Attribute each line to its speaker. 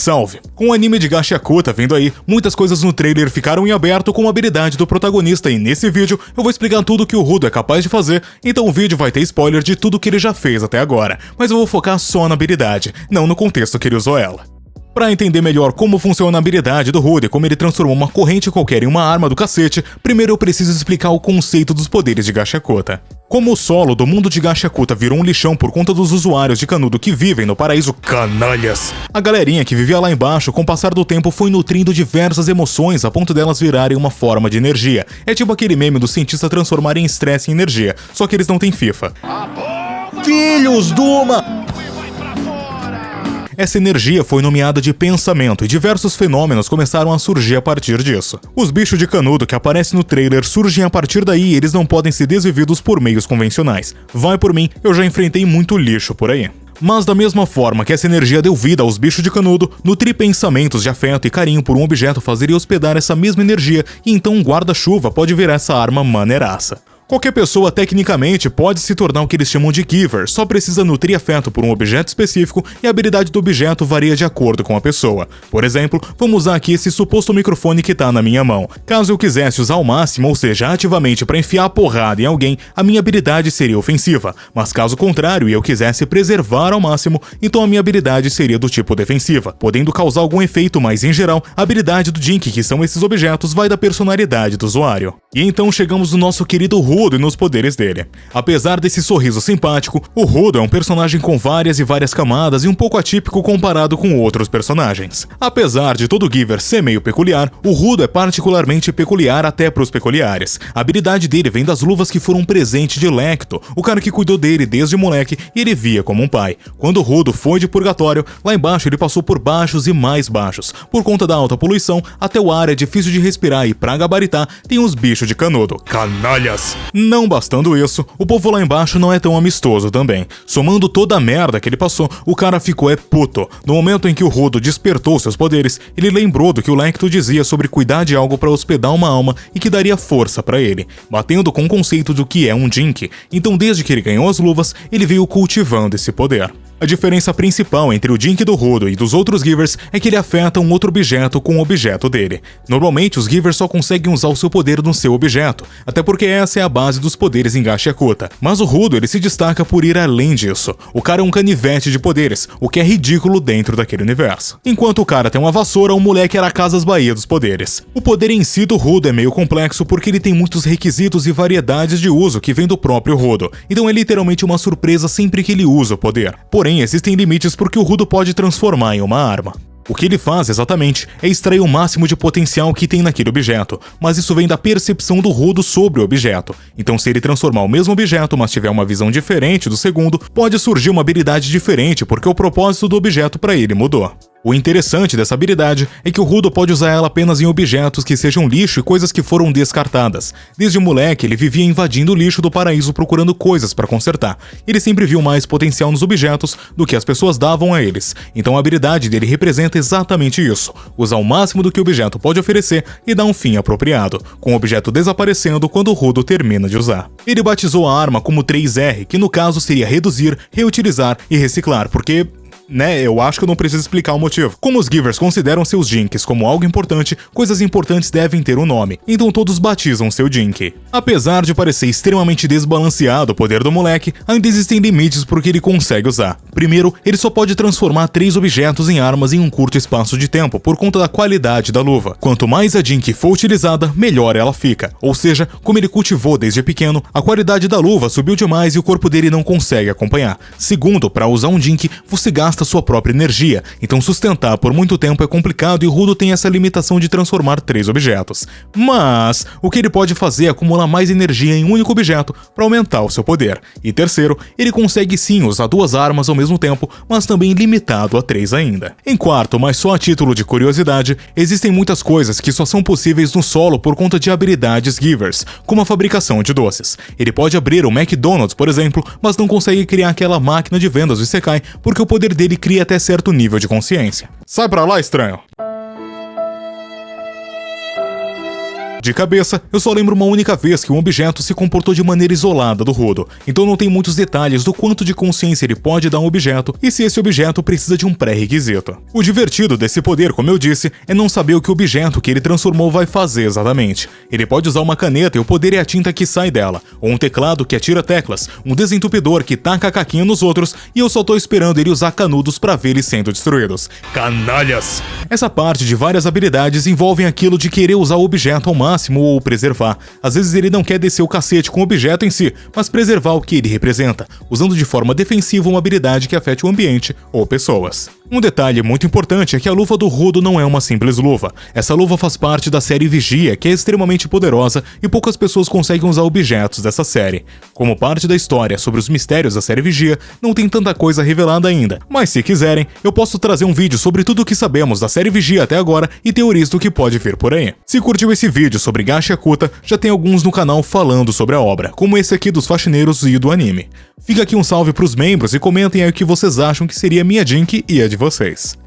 Speaker 1: Salve! Com o anime de Gachiakuta vindo aí, muitas coisas no trailer ficaram em aberto com a habilidade do protagonista e nesse vídeo eu vou explicar tudo que o Rudo é capaz de fazer, então o vídeo vai ter spoiler de tudo que ele já fez até agora, mas eu vou focar só na habilidade, não no contexto que ele usou ela. Pra entender melhor como funciona a habilidade do Rudo e como ele transformou uma corrente qualquer em uma arma do cacete, primeiro eu preciso explicar o conceito dos poderes de Gachiakuta. Como o solo do mundo de Gachiakuta virou um lixão por conta dos usuários de Canudo que vivem no paraíso canalhas, a galerinha que vivia lá embaixo com o passar do tempo foi nutrindo diversas emoções a ponto delas virarem uma forma de energia. É tipo aquele meme do cientista transformarem estresse em energia, só que eles não têm FIFA. Filhos de uma... Essa energia foi nomeada de pensamento e diversos fenômenos começaram a surgir a partir disso. Os bichos de Canudo que aparecem no trailer surgem a partir daí e eles não podem ser desvividos por meios convencionais. Vai por mim, eu já enfrentei muito lixo por aí. Mas da mesma forma que essa energia deu vida aos bichos de Canudo, nutrir pensamentos de afeto e carinho por um objeto fazeria hospedar essa mesma energia e então um guarda-chuva pode virar essa arma maneiraça. Qualquer pessoa, tecnicamente, pode se tornar o que eles chamam de giver, só precisa nutrir afeto por um objeto específico e a habilidade do objeto varia de acordo com a pessoa. Por exemplo, vamos usar aqui esse suposto microfone que tá na minha mão. Caso eu quisesse usar ao máximo, ou seja, ativamente para enfiar a porrada em alguém, a minha habilidade seria ofensiva. Mas caso contrário e eu quisesse preservar ao máximo, então a minha habilidade seria do tipo defensiva, podendo causar algum efeito, mas em geral, a habilidade do Jink, que são esses objetos, vai da personalidade do usuário. E então chegamos no nosso querido Rudo e nos poderes dele. Apesar desse sorriso simpático, o Rudo é um personagem com várias e várias camadas e um pouco atípico comparado com outros personagens. Apesar de todo Giver ser meio peculiar, o Rudo é particularmente peculiar até pros peculiares. A habilidade dele vem das luvas que foram presente de Lecto, o cara que cuidou dele desde moleque e ele via como um pai. Quando o Rudo foi de purgatório, lá embaixo ele passou por baixos e mais baixos. Por conta da alta poluição, até o ar é difícil de respirar e pra gabaritar tem os bichos de Canudo. Canalhas! Não bastando isso, o povo lá embaixo não é tão amistoso também. Somando toda a merda que ele passou, o cara ficou puto. No momento em que o Rudo despertou seus poderes, ele lembrou do que o Lecto dizia sobre cuidar de algo para hospedar uma alma e que daria força para ele, batendo com o conceito do que é um Jink. Então desde que ele ganhou as luvas, ele veio cultivando esse poder. A diferença principal entre o Jink do Rudo e dos outros Givers é que ele afeta um outro objeto com o objeto dele. Normalmente os Givers só conseguem usar o seu poder no seu objeto, até porque essa é a base dos poderes em Gachiakuta. Mas o Rudo ele se destaca por ir além disso. O cara é um canivete de poderes, o que é ridículo dentro daquele universo. Enquanto o cara tem uma vassoura, o moleque era a Casas Bahia dos poderes. O poder em si do Rudo é meio complexo porque ele tem muitos requisitos e variedades de uso que vem do próprio Rudo. Então é literalmente uma surpresa sempre que ele usa o poder. Porém, existem limites porque o Rudo pode transformar em uma arma. O que ele faz exatamente é extrair o máximo de potencial que tem naquele objeto, mas isso vem da percepção do Rudo sobre o objeto. Então se ele transformar o mesmo objeto, mas tiver uma visão diferente do segundo, pode surgir uma habilidade diferente porque o propósito do objeto para ele mudou. O interessante dessa habilidade é que o Rudo pode usar ela apenas em objetos que sejam lixo e coisas que foram descartadas. Desde moleque, ele vivia invadindo o lixo do paraíso procurando coisas para consertar. Ele sempre viu mais potencial nos objetos do que as pessoas davam a eles. Então a habilidade dele representa exatamente isso: usar o máximo do que o objeto pode oferecer e dar um fim apropriado, com o objeto desaparecendo quando o Rudo termina de usar. Ele batizou a arma como 3R, que no caso seria reduzir, reutilizar e reciclar, porque... eu acho que eu não preciso explicar o motivo. Como os Givers consideram seus Jinks como algo importante, coisas importantes devem ter um nome, então todos batizam seu Jink. Apesar de parecer extremamente desbalanceado o poder do moleque, ainda existem limites porque ele consegue usar. Primeiro, ele só pode transformar 3 objetos em armas em um curto espaço de tempo, por conta da qualidade da luva. Quanto mais a Jink for utilizada, melhor ela fica. Ou seja, como ele cultivou desde pequeno, a qualidade da luva subiu demais e o corpo dele não consegue acompanhar. Segundo, para usar um Jink, você gasta sua própria energia, então sustentar por muito tempo é complicado e o Rudo tem essa limitação de transformar 3 objetos. Mas o que ele pode fazer é acumular mais energia em um único objeto para aumentar o seu poder. E terceiro, ele consegue sim usar 2 armas ao mesmo tempo, mas também limitado a 3 ainda. Em quarto, mas só a título de curiosidade, existem muitas coisas que só são possíveis no solo por conta de habilidades Givers, como a fabricação de doces. Ele pode abrir o McDonald's, por exemplo, mas não consegue criar aquela máquina de vendas do Isekai porque o poder dele cria até certo nível de consciência. Sai pra lá, estranho! De cabeça, eu só lembro uma única vez que um objeto se comportou de maneira isolada do rodo, então não tem muitos detalhes do quanto de consciência ele pode dar a um objeto e se esse objeto precisa de um pré-requisito. O divertido desse poder, como eu disse, é não saber o que o objeto que ele transformou vai fazer exatamente. Ele pode usar uma caneta e o poder é a tinta que sai dela, ou um teclado que atira teclas, um desentupidor que taca caquinho nos outros e eu só tô esperando ele usar canudos pra ver eles sendo destruídos. Canalhas! Essa parte de várias habilidades envolvem aquilo de querer usar o objeto ao máximo ou preservar. Às vezes ele não quer descer o cacete com o objeto em si, mas preservar o que ele representa, usando de forma defensiva uma habilidade que afete o ambiente ou pessoas. Um detalhe muito importante é que a luva do rodo não é uma simples luva. Essa luva faz parte da série Vigia, que é extremamente poderosa e poucas pessoas conseguem usar objetos dessa série. Como parte da história sobre os mistérios da série Vigia, não tem tanta coisa revelada ainda, mas se quiserem, eu posso trazer um vídeo sobre tudo o que sabemos da série Vigia até agora e teorias do que pode vir por aí. Se curtiu esse vídeo sobre Gashiakuta, já tem alguns no canal falando sobre a obra, como esse aqui dos faxineiros e do anime. Fica aqui um salve pros membros e comentem aí o que vocês acham que seria a minha Jink e a de vocês.